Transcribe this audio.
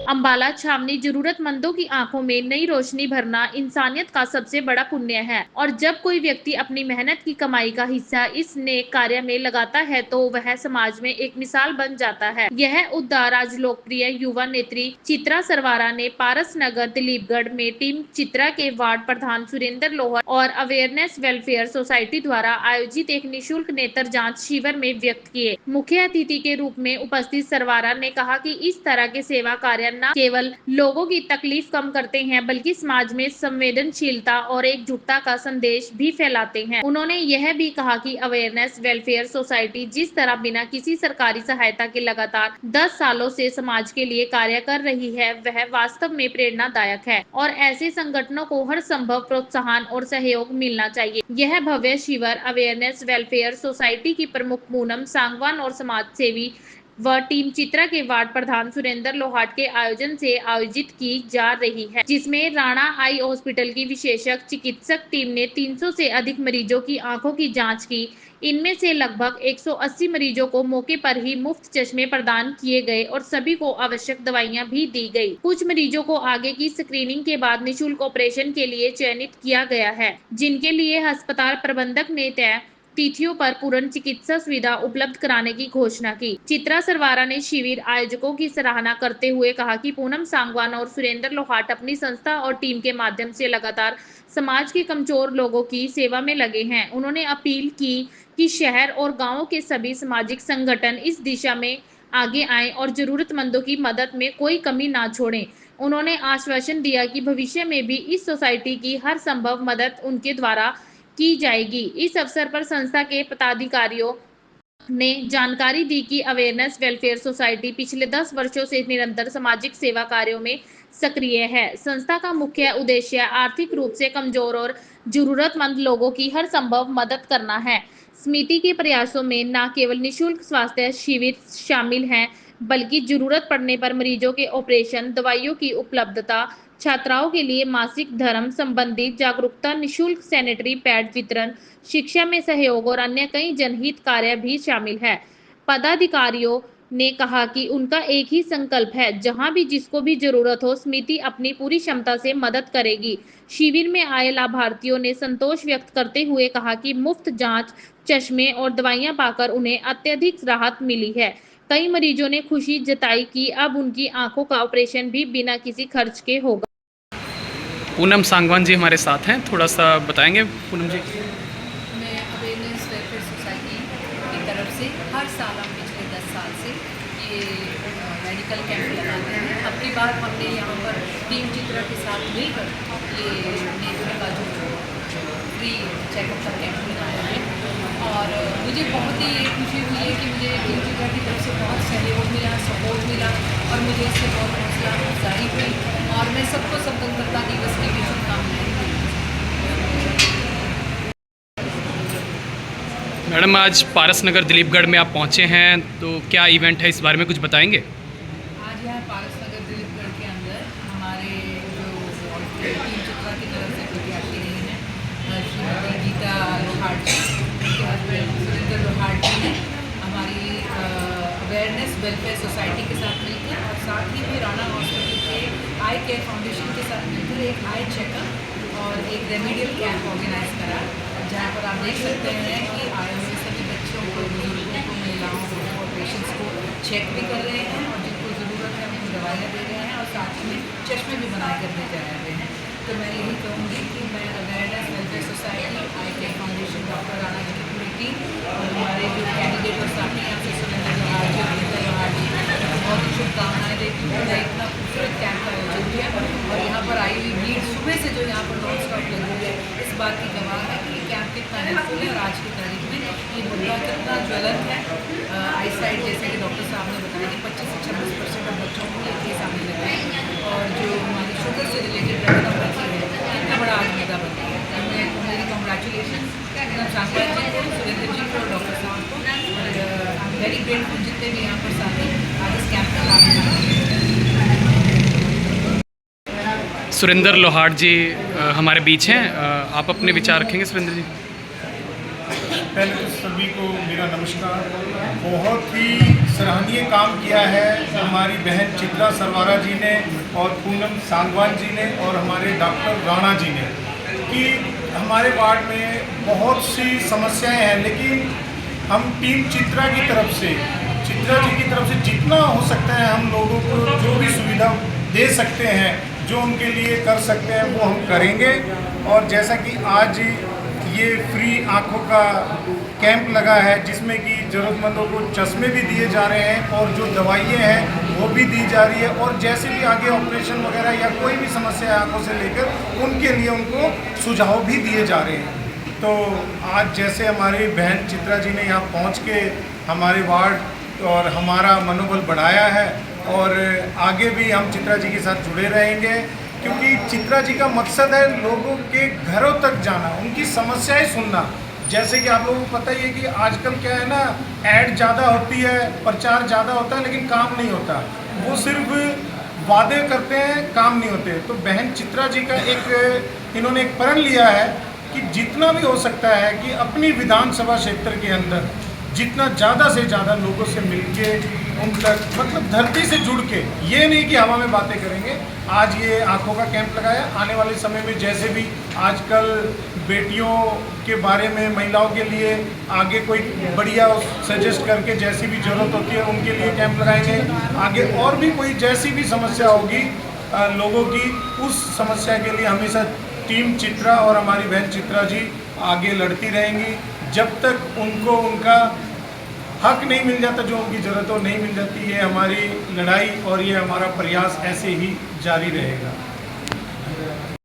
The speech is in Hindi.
अंबाला छावनी जरूरतमंदों की आंखों में नई रोशनी भरना इंसानियत का सबसे बड़ा पुण्य है और जब कोई व्यक्ति अपनी मेहनत की कमाई का हिस्सा इस नेक कार्य में लगाता है तो वह समाज में एक मिसाल बन जाता है। यह उद्धार आज लोकप्रिय युवा नेत्री चित्रा सरवारा ने पारस नगर दिलीपगढ़ में टीम चित्रा के वार्ड प्रधान सुरेंद्र लोहर और अवेयरनेस वेलफेयर सोसाइटी द्वारा आयोजित एक निःशुल्क नेत्र जांच शिविर में व्यक्त किए। मुख्य अतिथि के रूप में उपस्थित सरवारा ने कहा कि इस तरह के सेवा कार्य न केवल लोगों की तकलीफ कम करते हैं बल्कि समाज में संवेदनशीलता और एकजुटता का संदेश भी फैलाते हैं। उन्होंने यह भी कहा कि अवेयरनेस वेलफेयर सोसाइटी जिस तरह बिना किसी सरकारी सहायता के लगातार 10 सालों से समाज के लिए कार्य कर रही है वह वास्तव में प्रेरणादायक है और ऐसे संगठनों को हर संभव प्रोत्साहन और सहयोग मिलना चाहिए। यह भव्य शिविर अवेयरनेस वेलफेयर सोसाइटी की प्रमुख पूनम सांगवान और समाज सेवी व टीम चित्रा के वार्ड प्रधान सुरेंद्र लोहाट के आयोजन से आयोजित की जा रही है, जिसमें राणा आई हॉस्पिटल की विशेषज्ञ चिकित्सक टीम ने 300 से अधिक मरीजों की आंखों की जांच की। इनमें से लगभग 180 मरीजों को मौके पर ही मुफ्त चश्मे प्रदान किए गए और सभी को आवश्यक दवाइयां भी दी गई। कुछ मरीजों को आगे की स्क्रीनिंग के बाद निःशुल्क ऑपरेशन के लिए चयनित किया गया है, जिनके लिए अस्पताल प्रबंधक ने तय तिथियों पर पूर्ण चिकित्सा सुविधा उपलब्ध कराने की घोषणा की। चित्रा सरवारा ने शिविर आयोजकों की सराहना करते हुए कहा कि पूनम सांगवान और सुरेंद्र लोहाट अपनी संस्था और टीम के माध्यम से लगातार समाज के कमजोर लोगों की सेवा में लगे हैं। उन्होंने अपील की कि शहर और गांवों के सभी सामाजिक संगठन इस दिशा में आगे आएं और जरूरतमंदों की मदद में कोई कमी ना छोड़ें। उन्होंने आश्वासन दिया कि भविष्य में भी इस सोसाइटी की हर संभव मदद उनके द्वारा की जाएगी। इस अवसर पर संस्था के पदाधिकारियों ने जानकारी दी कि अवेयरनेस वेलफेयर सोसाइटी पिछले 10 वर्षों से निरंतर सामाजिक सेवा कार्यों में सक्रिय है। संस्था का मुख्य उद्देश्य आर्थिक रूप से कमजोर और जरूरतमंद लोगों की हर संभव मदद करना है। समिति के प्रयासों में न केवल निःशुल्क स्वास्थ्य शिविर शामिल हैं, बल्कि जरूरत पड़ने पर मरीजों के ऑपरेशन, दवाइयों की उपलब्धता, छात्राओं के लिए मासिक धर्म संबंधी जागरूकता, निःशुल्क सैनिटरी पैड वितरण, शिक्षा में सहयोग और अन्य कई जनहित कार्य भी शामिल है। पदाधिकारियों ने कहा कि उनका एक ही संकल्प है, जहां भी जिसको भी जरूरत हो समिति अपनी पूरी क्षमता से मदद करेगी। शिविर में आए लाभार्थियों ने संतोष व्यक्त करते हुए कहा कि मुफ्त जांच, चश्मे और दवाइयां पाकर उन्हें अत्यधिक राहत मिली है। कई मरीजों ने खुशी जताई कि अब उनकी आंखों का ऑपरेशन भी बिना किसी खर्च के होगा। पूनम सांगवान जी हमारे साथ हैं, थोड़ा सा बताएंगे पूनम जी। मैं अवेयरनेस वेलफेयर सोसाइटी की तरफ से हर साल हम पिछले 10 साल से ये मेडिकल कैंप लगाते हैं। अब की बार हमने यहाँ पर टीम चित्रा के साथ मिलकर ये नेत्र का जो फ्री चेकअप का कैंप लगाया है और मुझे बहुत ही ये खुशी हुई है कि मुझे टीम चित्रा की तरफ से बहुत सहयोग मिला, सपोर्ट मिला और मुझे इससे बहुत हौसला अफजाई हुई और मैं सबको स्वतंत्रता दिवस की भी शुभकामनाएं दी। मैडम, आज पारस नगर दिलीपगढ़ में आप पहुंचे हैं, तो क्या इवेंट है, इस बारे में कुछ बताएंगे? आज यहाँ पारस नगर दिलीपगढ़ के अंदर हमारे जो टीम चित्रा की तरफ से प्रत्याशी रही हैं श्रीमती गीता लोहाट जी, उनके हस्बैंड सुरेंद्र लोहाट जी ने हमारी अवेयरनेस वेलफेयर सोसाइटी के साथ मिलकर और साथ ही भी राणा हॉस्पिटल के आई केयर फाउंडेशन के साथ मिलकर एक आई चेकअप और एक रेमेडियल कैंप ऑर्गेनाइज करा, जहाँ पर आप देख सकते हैं कि आए हुए सभी बच्चों को, बुजुर्गों को, महिलाओं को और पेशेंट्स को चेक भी कर रहे हैं और जिनको ज़रूरत है उनको दवाइयाँ दे रहे हैं और साथ में चश्मे भी बनाए करने जा रहे हैं। तो मैं यही कहूँगी कि मैं अवेयरनेस वेलफेयर सोसाइटी, आई care foundation, doctor Rana ji की पूरी टीम और हमारे जो कैंडिडेट और साथी यहाँ से सुरेंद्र लोहाट जी, गीता लोहाट जी, बहुत ही शुभकामनाएँ देती हूँ। इतना खूबसूरत कैंप का आयोजन किया और यहाँ पर आई हुई भीड़ सुबह से जो यहाँ पर नॉन स्टॉप लगी हुई है, इस बात की गवाह है कि कैंप कितना हेल्पफुल है और आज की तारीख में ये मुद्दा कितना ज्वलंत है। आई साइड जैसे कि डॉक्टर साहब ने बताया कि 25 से 26% ऑफ बच्चों को ये केस आने लगे हैं और जो हमारी शुगर से रिलेटेड रेटिनोपैथी है कितना बड़ा आज मुद्दा बन गया है। मैं मेरी कॉन्ग्रेचुलेशन सांगवान जी को, सुरेंद्र जी को और डॉक्टर साहब को और आई एम वेरी ग्रेटफुल जितने भी यहाँ पर साथी आज इस कैंप का लाभ उठाते हैं। सुरेंद्र लोहाट जी हमारे बीच हैं, आप अपने विचार रखेंगे सुरेंद्र जी? पहले तो सभी को मेरा नमस्कार। बहुत ही सराहनीय काम किया है हमारी बहन चित्रा सरवारा जी ने और पूनम सांगवान जी ने और हमारे डॉक्टर राणा जी ने, कि हमारे वार्ड में बहुत सी समस्याएं हैं, लेकिन हम टीम चित्रा की तरफ से, चित्रा जी की तरफ से जितना हो सकता है हम लोगों को जो भी सुविधा दे सकते हैं, जो उनके लिए कर सकते हैं वो हम करेंगे। और जैसा कि आज ये फ्री आँखों का कैंप लगा है जिसमें कि ज़रूरतमंदों को चश्मे भी दिए जा रहे हैं और जो दवाइयाँ हैं वो भी दी जा रही है, और जैसे भी आगे ऑपरेशन वगैरह या कोई भी समस्या है आँखों से लेकर उनके लिए उनको सुझाव भी दिए जा रहे हैं। तो आज जैसे हमारी बहन चित्रा जी ने यहाँ पहुँच के हमारे वार्ड और हमारा मनोबल बढ़ाया है, और आगे भी हम चित्रा जी के साथ जुड़े रहेंगे, क्योंकि चित्रा जी का मकसद है लोगों के घरों तक जाना, उनकी समस्याएं सुनना। जैसे कि आप लोगों को पता ही है कि आजकल क्या है ना, ऐड ज़्यादा होती है, प्रचार ज़्यादा होता है, लेकिन काम नहीं होता। वो सिर्फ वादे करते हैं, काम नहीं होते। तो बहन चित्रा जी का इन्होंने एक प्रण लिया है कि जितना भी हो सकता है कि अपनी विधानसभा क्षेत्र के अंदर जितना ज़्यादा से ज़्यादा लोगों से मिलके उन तक, मतलब धरती से जुड़ के, ये नहीं कि हवा में बातें करेंगे। आज ये आँखों का कैंप लगाया, आने वाले समय में जैसे भी आजकल बेटियों के बारे में, महिलाओं के लिए आगे कोई बढ़िया सजेस्ट करके जैसी भी ज़रूरत होती है उनके लिए कैंप लगाएंगे। आगे और भी कोई जैसी भी समस्या होगी लोगों की, उस समस्या के लिए हमेशा टीम चित्रा और हमारी बहन चित्रा जी आगे लड़ती रहेंगी जब तक उनको उनका हक नहीं मिल जाता, जो उनकी ज़रूरत हो नहीं मिल जाती। ये हमारी लड़ाई और ये हमारा प्रयास ऐसे ही जारी रहेगा।